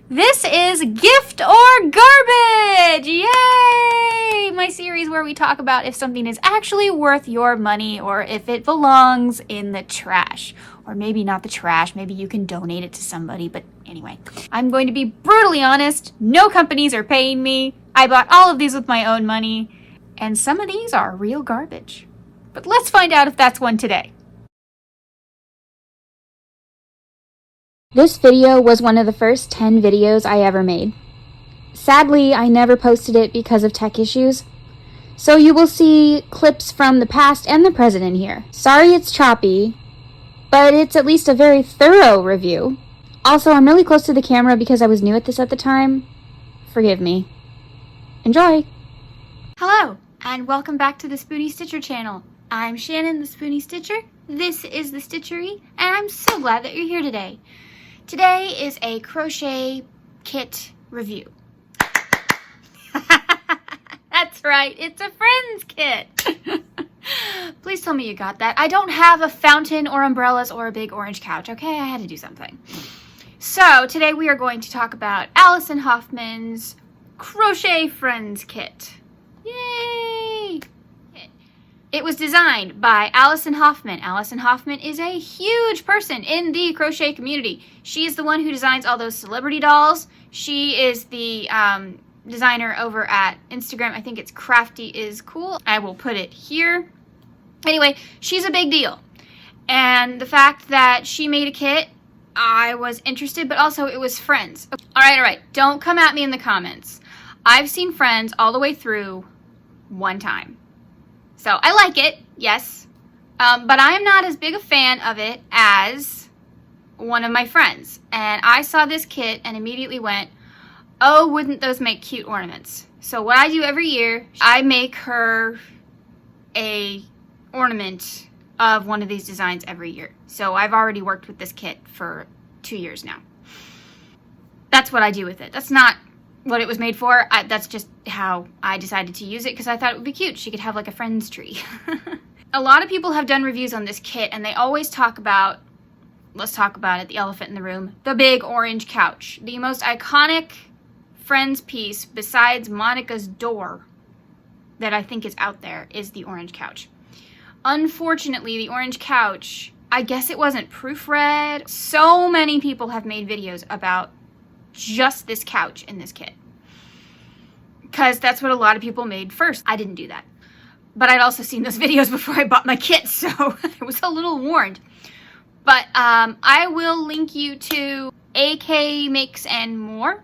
This is Gift or Garbage! Yay! My series where we talk about if something is actually worth your money or if it belongs in the trash. Or maybe not the trash, maybe you can donate it to somebody, but anyway. I'm going to be brutally honest, no companies are paying me. I bought all of these with my own money, and some of these are real garbage. But let's find out if that's one today. This video was one of the first 10 videos I ever made. Sadly, I never posted it because of tech issues, so you will see clips from the past and the present in here. Sorry it's choppy, but it's at least a very thorough review. Also, I'm really close to the camera because I was new at this at the time. Forgive me. Enjoy! Hello, and welcome back to the Spoony Stitcher channel. I'm Shannon, the Spoony Stitcher. This is the Stitchery, and I'm so glad that you're here today. Today is a crochet kit review. That's right, it's a friend's kit. Please tell me you got that. I don't have a fountain or umbrellas or a big orange couch, okay? I had to do something. So today we are going to talk about Allison Hoffman's Crochet Friends Kit. Yay! It was designed by Allison Hoffman. Allison Hoffman is a huge person in the crochet community. She is the one who designs all those celebrity dolls. She is the designer over at Instagram. I think it's Crafty is Cool. I will put it here. Anyway, she's a big deal. And the fact that she made a kit, I was interested, but also it was Friends. All right. Don't come at me in the comments. I've seen Friends all the way through one time. So I like it, yes, but I am not as big a fan of it as one of my friends. And I saw this kit and immediately went, oh, wouldn't those make cute ornaments? So what I do every year, I make her a ornament of one of these designs every year. So I've already worked with this kit for 2 years now. That's what I do with it. That's not what it was made for. That's just how I decided to use it because I thought it would be cute. She could have like a friend's tree. A lot of people have done reviews on this kit and they always talk about, let's talk about it, the elephant in the room, the big orange couch. The most iconic Friends piece besides Monica's door that I think is out there is the orange couch. Unfortunately, the orange couch, I guess it wasn't proofread. So many people have made videos about just this couch in this kit because that's what a lot of people made first. I didn't do that, but I'd also seen those videos before I bought my kit, so I was a little warned. But I will link you to AK Makes and More.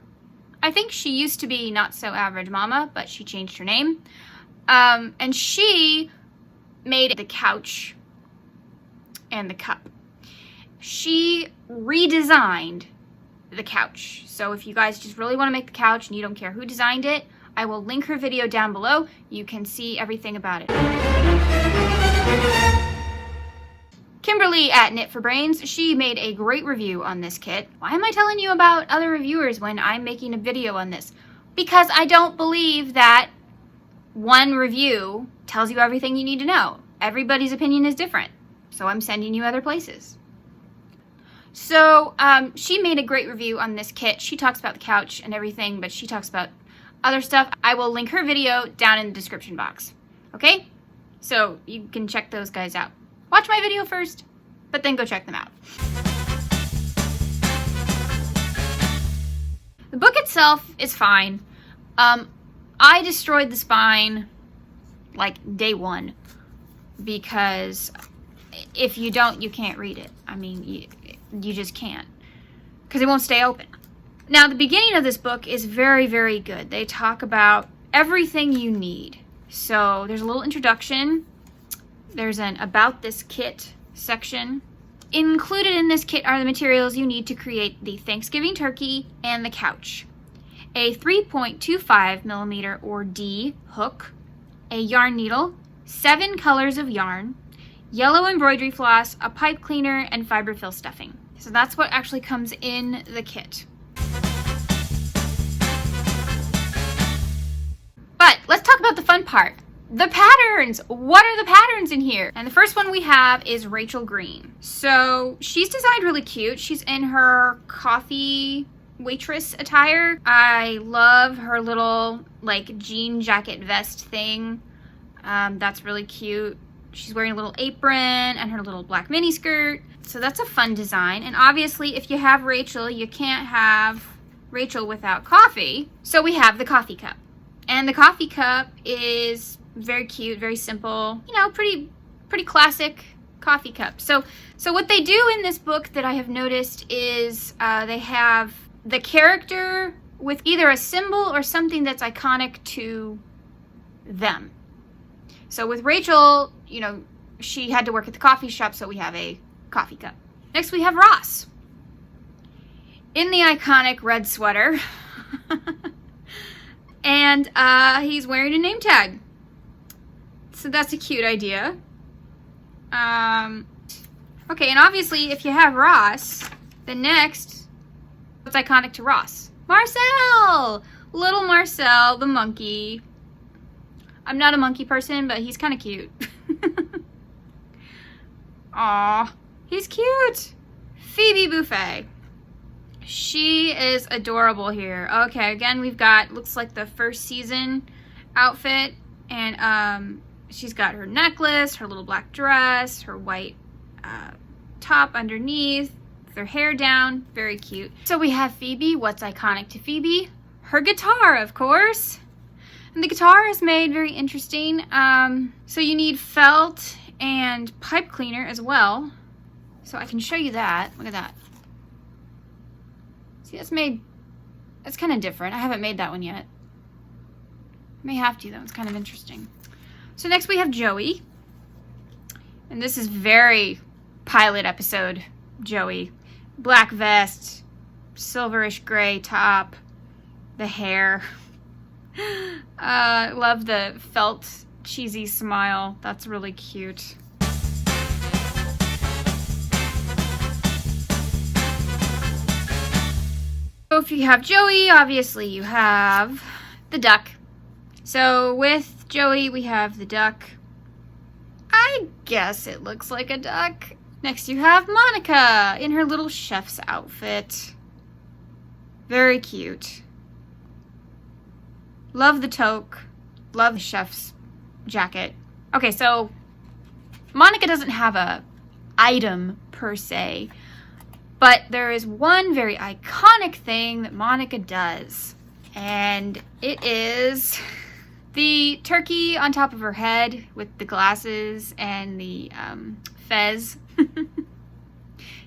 I think she used to be Not So Average Mama, but she changed her name, and she made the couch and the cup. She redesigned the couch. So if you guys just really want to make the couch and you don't care who designed it, I will link her video down below. You can see everything about it. Kimberly at Knit for Brains, she made a great review on this kit. Why am I telling you about other reviewers when I'm making a video on this? Because I don't believe that one review tells you everything you need to know. Everybody's opinion is different, so I'm sending you other places. So she made a great review on this kit. She talks about the couch and everything, but she talks about other stuff. I will link her video down in the description box. Okay? So you can check those guys out. Watch my video first, but then go check them out. The book itself is fine. I destroyed the spine like day one because if you don't, you can't read it. I mean, you just can't because it won't stay open. Now, the beginning of this book is very, very good. They talk about everything you need. So there's a little introduction. There's an about this kit section. Included in this kit are the materials you need to create the Thanksgiving turkey and the couch. A 3.25mm or D hook, a yarn needle, 7 colors of yarn, yellow embroidery floss, a pipe cleaner, and fiberfill stuffing. So that's what actually comes in the kit. But let's talk about the fun part. The patterns! What are the patterns in here? And the first one we have is Rachel Green. So she's designed really cute. She's in her coffee waitress attire. I love her little like jean jacket vest thing. That's really cute. She's wearing a little apron and her little black mini skirt. So that's a fun design. And obviously if you have Rachel, you can't have Rachel without coffee. So we have the coffee cup. And the coffee cup is very cute, very simple, you know, pretty classic coffee cup. So what they do in this book that I have noticed is they have the character with either a symbol or something that's iconic to them. So with Rachel, you know, she had to work at the coffee shop, so we have a coffee cup. Next we have Ross in the iconic red sweater. And he's wearing a name tag. So that's a cute idea. Okay, and obviously if you have Ross, then next, what's iconic to Ross? Marcel! Little Marcel, the monkey. I'm not a monkey person, but he's kind of cute. Aw, he's cute. Phoebe Buffet. She is adorable here. Okay, again, we've got, looks like the first season outfit. And she's got her necklace, her little black dress, her white top underneath, with her hair down. Very cute. So we have Phoebe. What's iconic to Phoebe? Her guitar, of course. And the guitar is made very interesting. So you need felt and pipe cleaner as well. So I can show you that. Look at that. See, that's kind of different. I haven't made that one yet. May have to though, it's kind of interesting. So next we have Joey. And this is very pilot episode Joey. Black vest, silverish gray top, the hair. Love the felt cheesy smile. That's really cute. So if you have Joey, obviously you have the duck. So with Joey, we have the duck. I guess it looks like a duck. Next you have Monica in her little chef's outfit. Very cute. Love the toque. Love the chef's jacket. Okay, so Monica doesn't have a item per se, but there is one very iconic thing that Monica does, and it is the turkey on top of her head with the glasses and the fez.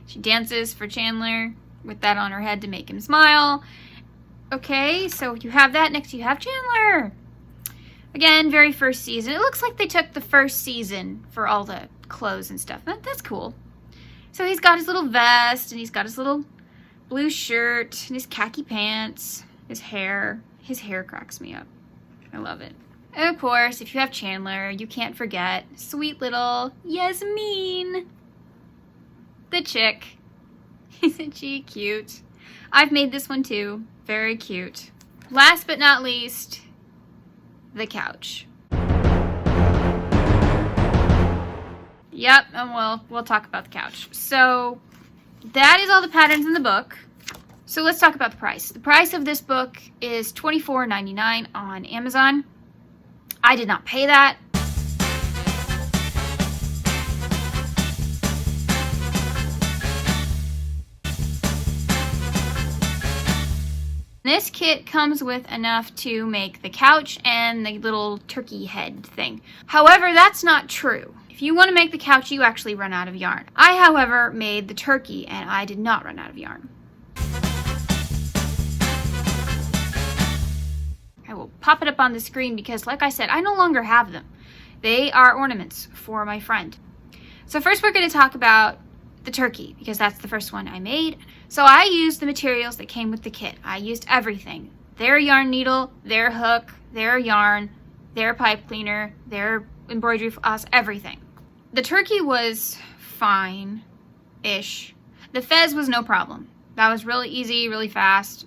She dances for Chandler with that on her head to make him smile. Okay, so you have that. Next you have Chandler. Again, very first season. It looks like they took the first season for all the clothes and stuff. That's cool. So he's got his little vest, and he's got his little blue shirt, and his khaki pants, his hair. His hair cracks me up. I love it. And of course, if you have Chandler, you can't forget sweet little Yasmin, the chick. Isn't she cute? I've made this one too. Very cute. Last but not least, the couch. Yep, and we'll talk about the couch. So that is all the patterns in the book. So let's talk about the price. The price of this book is $24.99 on Amazon. I did not pay that. This kit comes with enough to make the couch and the little turkey head thing. However, that's not true. If you want to make the couch, you actually run out of yarn. I, however, made the turkey and I did not run out of yarn. I will pop it up on the screen because, like I said, I no longer have them. They are ornaments for my friend. So first we're going to talk about the turkey because that's the first one I made. So I used the materials that came with the kit. I used everything. Their yarn needle, their hook, their yarn, their pipe cleaner, their embroidery floss, everything. The turkey was fine-ish. The fez was no problem. That was really easy, really fast.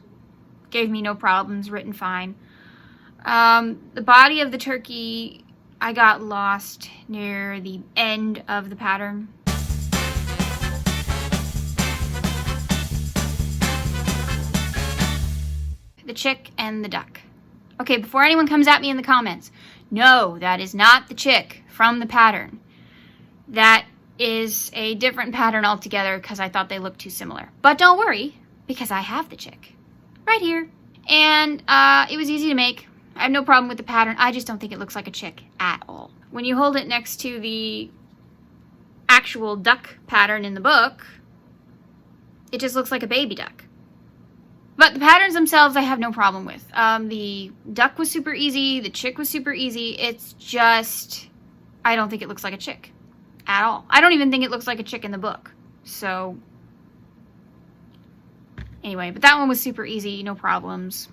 Gave me no problems, written fine. The body of the turkey, I got lost near the end of the pattern. the chick and the duck. Okay, before anyone comes at me in the comments, no, that is not the chick from the pattern. That is a different pattern altogether because I thought they looked too similar. But don't worry, because I have the chick right here. And it was easy to make. I have no problem with the pattern. I just don't think it looks like a chick at all. When you hold it next to the actual duck pattern in the book, it just looks like a baby duck. But the patterns themselves I have no problem with. The duck was super easy. The chick was super easy. It's just, I don't think it looks like a chick at all. I don't even think it looks like a chick in the book. So, anyway, but that one was super easy, no problems.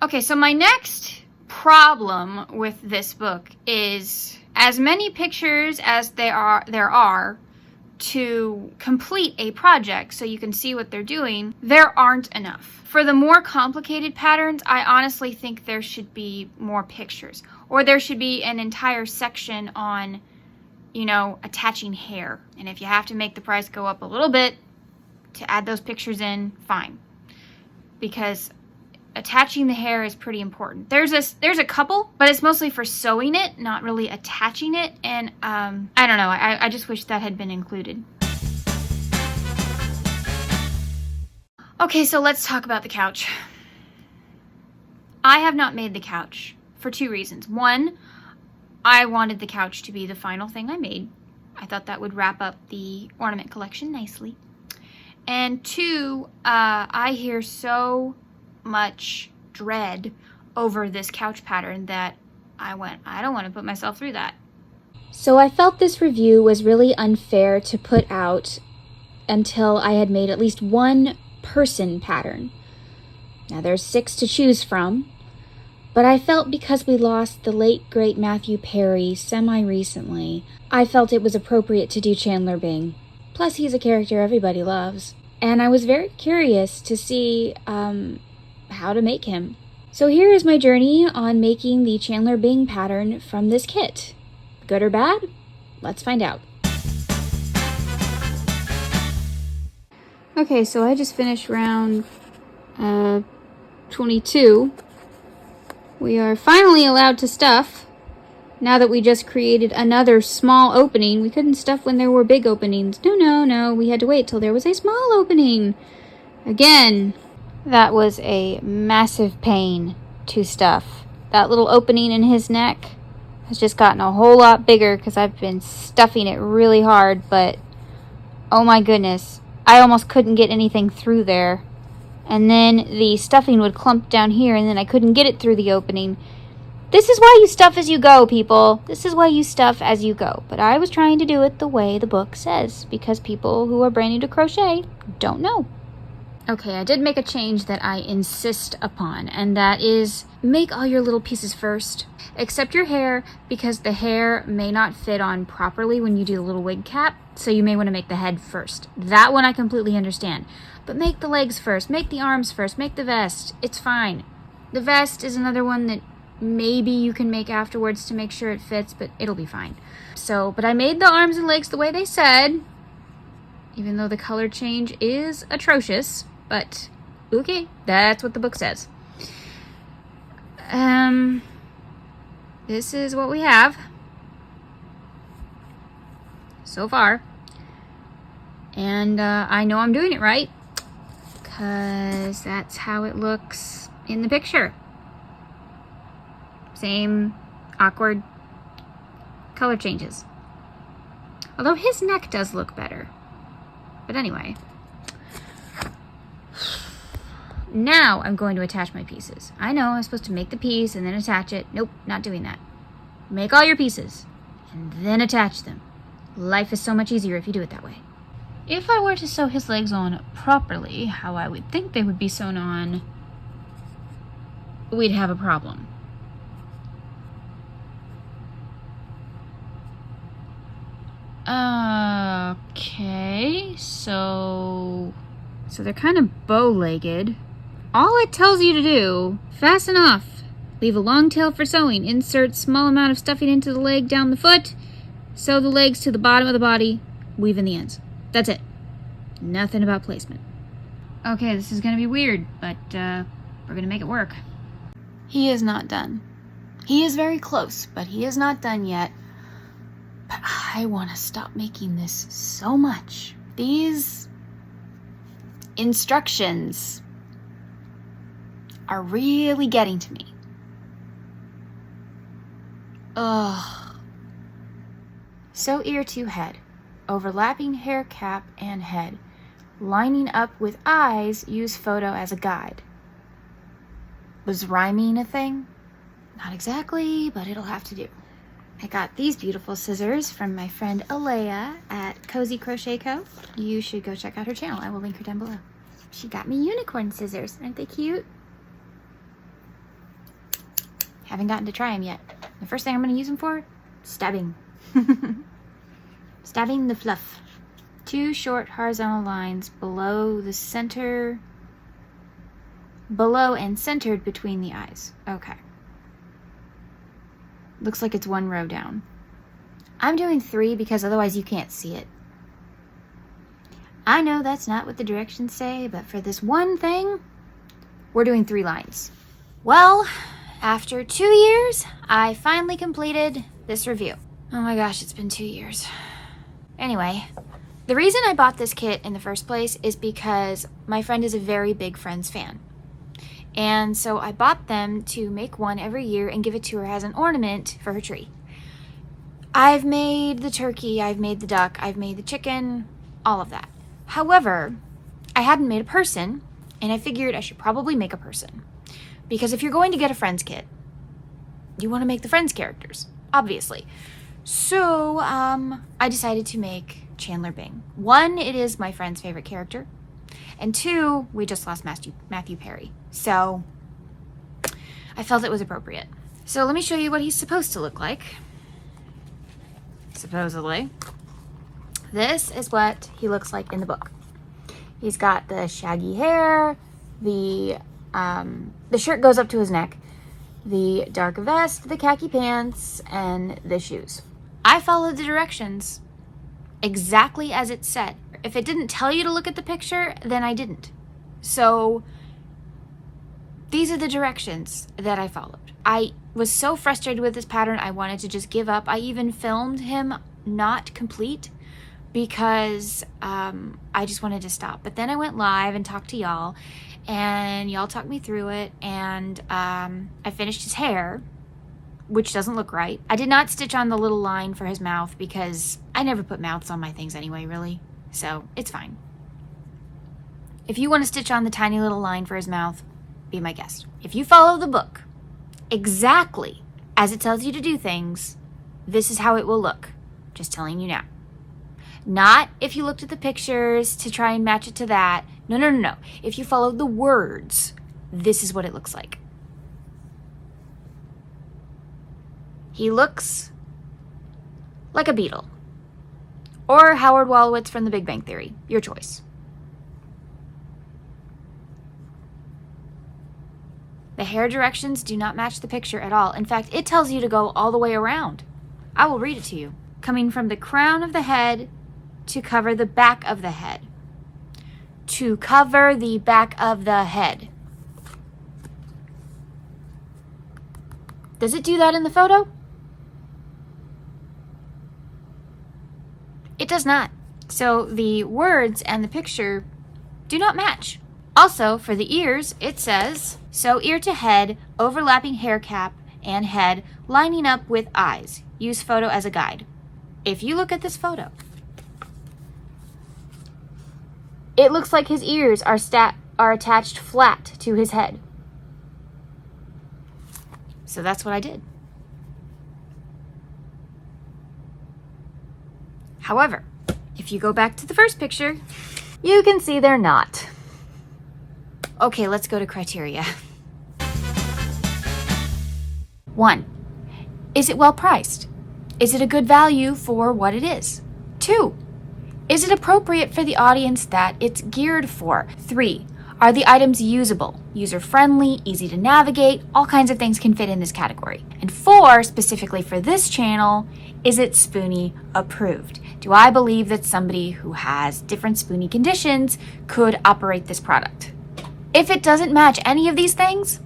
Okay, so my next problem with this book is as many pictures as there are to complete a project so you can see what they're doing, there aren't enough. For the more complicated patterns, I honestly think there should be more pictures. Or there should be an entire section on, you know, attaching hair. And if you have to make the price go up a little bit to add those pictures in, fine. Because attaching the hair is pretty important. There's a couple, but it's mostly for sewing it, not really attaching it. And I don't know, I just wish that had been included. Okay, so let's talk about the couch. I have not made the couch for two reasons. One, I wanted the couch to be the final thing I made. I thought that would wrap up the ornament collection nicely. And two, I hear so much dread over this couch pattern that I don't want to put myself through that. So I felt this review was really unfair to put out until I had made at least one person pattern. Now there's 6 to choose from, but I felt because we lost the late great Matthew Perry semi-recently, I felt it was appropriate to do Chandler Bing. Plus he's a character everybody loves. And I was very curious to see how to make him. So here is my journey on making the Chandler Bing pattern from this kit. Good or bad? Let's find out. Okay, so I just finished round 22. We are finally allowed to stuff. Now that we just created another small opening. We couldn't stuff when there were big openings. No. We had to wait till there was a small opening. Again, that was a massive pain to stuff. That little opening in his neck has just gotten a whole lot bigger because I've been stuffing it really hard, but oh my goodness, I almost couldn't get anything through there. And then the stuffing would clump down here and then I couldn't get it through the opening. This is why you stuff as you go, people. This is why you stuff as you go. But I was trying to do it the way the book says because people who are brand new to crochet don't know. Okay, I did make a change that I insist upon, and that is make all your little pieces first. Except your hair, because the hair may not fit on properly when you do the little wig cap, so you may want to make the head first. That one I completely understand. But make the legs first, make the arms first, make the vest. It's fine. The vest is another one that maybe you can make afterwards to make sure it fits, but it'll be fine. So, but I made the arms and legs the way they said, even though the color change is atrocious. But, okay, that's what the book says. This is what we have so far. And I know I'm doing it right because that's how it looks in the picture. Same awkward color changes. Although his neck does look better. But anyway. Now I'm going to attach my pieces. I know I'm supposed to make the piece and then attach it. Nope, not doing that. Make all your pieces and then attach them. Life is so much easier if you do it that way. If I were to sew his legs on properly, how I would think they would be sewn on, we'd have a problem. Okay, so they're kind of bow-legged. All it tells you to do, fasten off, leave a long tail for sewing, insert small amount of stuffing into the leg down the foot, sew the legs to the bottom of the body, weave in the ends. That's it. Nothing about placement. Okay, this is gonna be weird, but We're gonna make it work. He is not done. He is very close, but he is not done yet. But I want to stop making this so much. These instructions are really getting to me. Ugh. Sew ear to head. Overlapping hair cap and head. Lining up with eyes, use photo as a guide. Was rhyming a thing? Not exactly, but it'll have to do. I got these beautiful scissors from my friend Alea at Cozy Crochet Co. You should go check out her channel. I will link her down below. She got me unicorn scissors. Aren't they cute? Haven't gotten to try them yet. The first thing I'm going to use them for? Stabbing. Stabbing the fluff. 2 short horizontal lines below the center, below and centered between the eyes. Okay. Looks like it's 1 row down. I'm doing 3 because otherwise you can't see it. I know that's not what the directions say, but for this one thing, we're doing 3 lines. Well, after 2 years, I finally completed this review. Oh my gosh, it's been 2 years. Anyway, the reason I bought this kit in the first place is because my friend is a very big Friends fan. And so I bought them to make one every year and give it to her as an ornament for her tree. I've made the turkey, I've made the duck, I've made the chicken, all of that. However, I hadn't made a person, and I figured I should probably make a person. Because if you're going to get a Friends kit, you want to make the Friends characters, obviously. So I decided to make Chandler Bing. 1, it is my friend's favorite character. And 2, we just lost Matthew Perry. So I felt it was appropriate. So let me show you what he's supposed to look like. Supposedly. This is what he looks like in the book. He's got the shaggy hair, the shirt goes up to his neck, the dark vest, the khaki pants, and the shoes. I followed the directions exactly as it said. If it didn't tell you to look at the picture, then I didn't. So these are the directions that I followed. I was so frustrated with this pattern, I wanted to just give up. I even filmed him not complete because I just wanted to stop. But then I went live and talked to y'all, and y'all talked me through it, and I finished his hair, which doesn't look right. I did not stitch on the little line for his mouth because I never put mouths on my things anyway, really. So it's fine. If you want to stitch on the tiny little line for his mouth, be my guest. If you follow the book exactly as it tells you to do things, this is how it will look. Just telling you now. Not if you looked at the pictures to try and match it to that. No. If you follow the words, this is what it looks like. He looks like a beetle. Or Howard Wolowitz from The Big Bang Theory. Your choice. The hair directions do not match the picture at all. In fact, it tells you to go all the way around. I will read it to you. Coming from the crown of the head to cover the back of the head. To cover the back of the head. Does it do that in the photo? It does not. So the words and the picture do not match. Also, for the ears, it says, sew ear to head, overlapping hair cap and head, lining up with eyes. Use photo as a guide. If you look at this photo, it looks like his ears are attached flat to his head. So that's what I did. However, if you go back to the first picture, you can see they're not. Okay, let's go to criteria. 1. Is it well priced? Is it a good value for what it is? 2. Is it appropriate for the audience that it's geared for? 3. Are the items usable, user-friendly, easy to navigate? All kinds of things can fit in this category. And 4, specifically for this channel, is it Spoonie approved? Do I believe that somebody who has different Spoonie conditions could operate this product? If it doesn't match any of these things,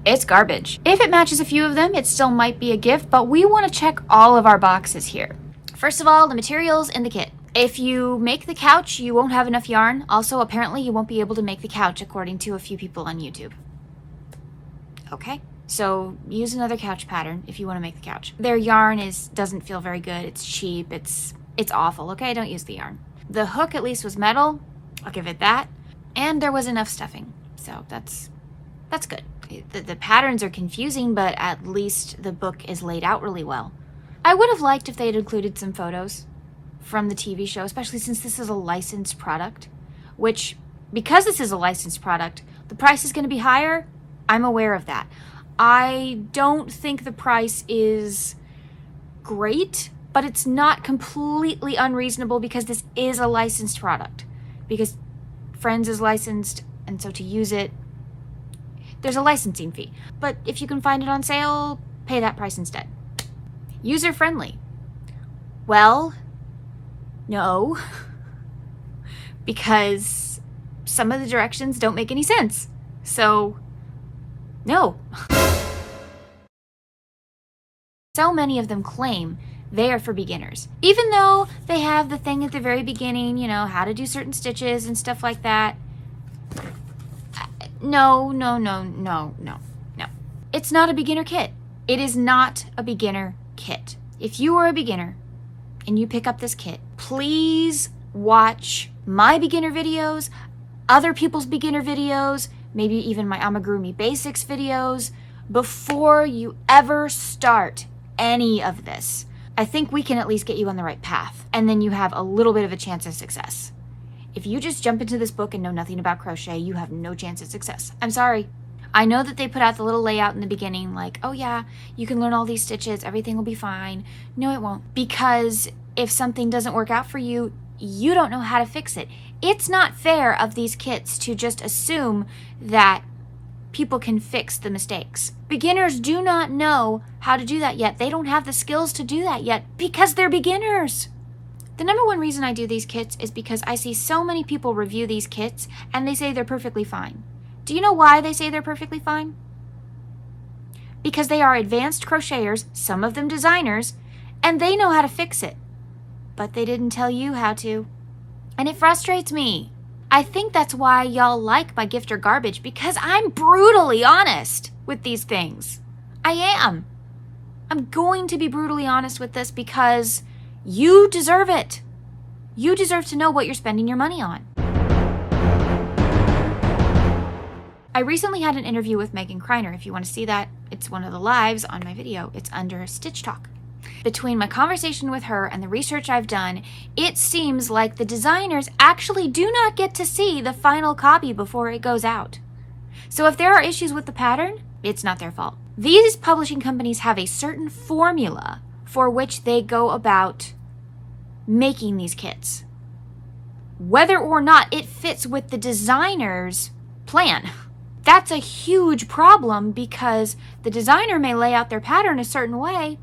it's garbage. If it matches a few of them, it still might be a gift, but we want to check all of our boxes here. First of all, the materials in the kit. If you make the couch, you won't have enough yarn. Also, apparently you won't be able to make the couch according to a few people on YouTube. Okay, so use another couch pattern if you want to make the couch. Their yarn doesn't feel very good. It's cheap. It's awful. Okay, don't use the yarn. The hook at least was metal. I'll give it that. And there was enough stuffing. So that's good. The patterns are confusing, but at least the book is laid out really well. I would have liked if they had included some photos from the TV show, especially since this is a licensed product, which, because this is a licensed product, the price is going to be higher. I'm aware of that. I don't think the price is great, but it's not completely unreasonable because this is a licensed product. Because Friends is licensed, and so to use it, there's a licensing fee. But if you can find it on sale, pay that price instead. User-friendly. Well, no. Because some of the directions don't make any sense. So, no. So many of them claim they are for beginners. Even though they have the thing at the very beginning, you know, how to do certain stitches and stuff like that. No. It's not a beginner kit. It is not a beginner kit. If you are a beginner and you pick up this kit, please watch my beginner videos, other people's beginner videos, maybe even my amigurumi basics videos, before you ever start any of this. I think we can at least get you on the right path, and then you have a little bit of a chance of success. If you just jump into this book and know nothing about crochet, you have no chance of success. I'm sorry. I know that they put out the little layout in the beginning, like, oh yeah, you can learn all these stitches, everything will be fine. No, it won't. Because if something doesn't work out for you, you don't know how to fix it. It's not fair of these kits to just assume that people can fix the mistakes. Beginners do not know how to do that yet. They don't have the skills to do that yet because they're beginners. The number one reason I do these kits is because I see so many people review these kits and they say they're perfectly fine. Do you know why they say they're perfectly fine? Because they are advanced crocheters, some of them designers, and they know how to fix it. But they didn't tell you how to. And it frustrates me. I think that's why y'all like my gift or garbage, because I'm brutally honest with these things. I am. I'm going to be brutally honest with this because you deserve it. You deserve to know what you're spending your money on. I recently had an interview with Megan Kreiner. If you want to see that, it's one of the lives on my video. It's under Stitch Talk. Between my conversation with her and the research I've done, it seems like the designers actually do not get to see the final copy before it goes out. So if there are issues with the pattern, it's not their fault. These publishing companies have a certain formula for which they go about making these kits. Whether or not it fits with the designer's plan. That's a huge problem because the designer may lay out their pattern a certain way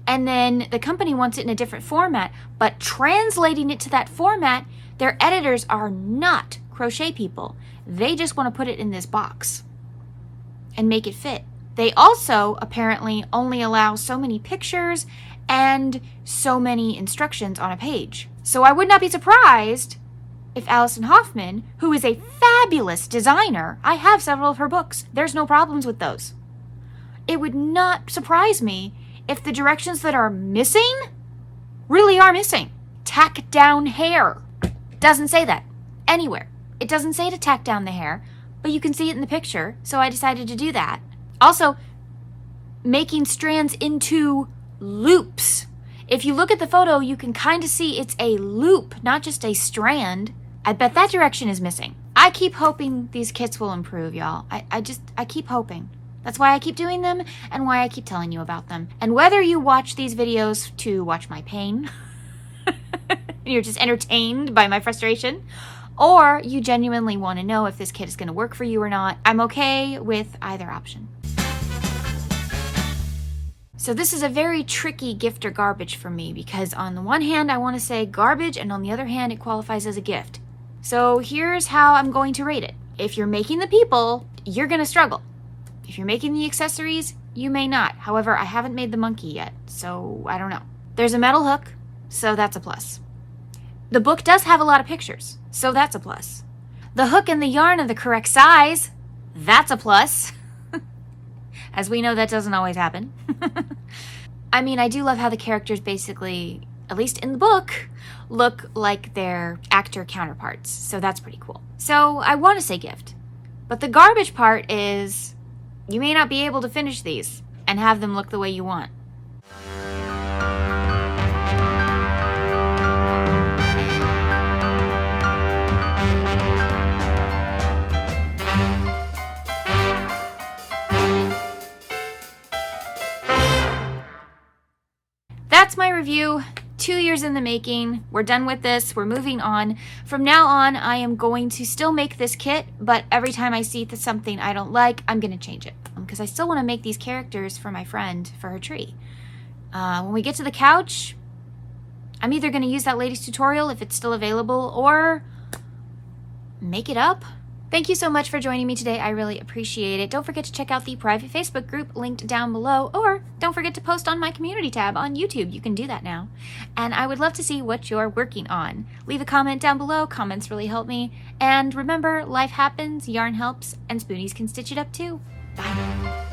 and then the company wants it in a different format, but translating it to that format, their editors are not crochet people. They just want to put it in this box and make it fit. They also apparently only allow so many pictures and so many instructions on a page. So I would not be surprised if Allison Hoffman, who is a fabulous designer, I have several of her books, there's no problems with those. It would not surprise me if the directions that are missing really are missing. Tack down hair. Doesn't say that anywhere. It doesn't say to tack down the hair, but you can see it in the picture, so I decided to do that. Also, making strands into loops. If you look at the photo, you can kind of see it's a loop, not just a strand. I bet that direction is missing. I keep hoping these kits will improve, y'all. I keep hoping. That's why I keep doing them and why I keep telling you about them. And whether you watch these videos to watch my pain, and you're just entertained by my frustration, or you genuinely want to know if this kit is going to work for you or not, I'm okay with either option. So this is a very tricky gift or garbage for me because on the one hand, I want to say garbage, and on the other hand, it qualifies as a gift. So here's how I'm going to rate it. If you're making the people, you're gonna struggle. If you're making the accessories, you may not. However, I haven't made the monkey yet, so I don't know. There's a metal hook, so that's a plus. The book does have a lot of pictures, so that's a plus. The hook and the yarn are the correct size. That's a plus. As we know, that doesn't always happen. I mean, I do love how the characters basically, at least in the book, look like their actor counterparts. So that's pretty cool. So I want to say gift. But the garbage part is you may not be able to finish these and have them look the way you want. That's my review. 2 years in the making. We're done with this. We're moving on. From now on, I am going to still make this kit, but every time I see something I don't like, I'm going to change it. Because I still want to make these characters for my friend for her tree. When we get to the couch, I'm either going to use that lady's tutorial if it's still available, or make it up. Thank you so much for joining me today. I really appreciate it. Don't forget to check out the private Facebook group linked down below, or don't forget to post on my community tab on YouTube. You can do that now. And I would love to see what you're working on. Leave a comment down below. Comments really help me. And remember, life happens, yarn helps, and spoonies can stitch it up too. Bye.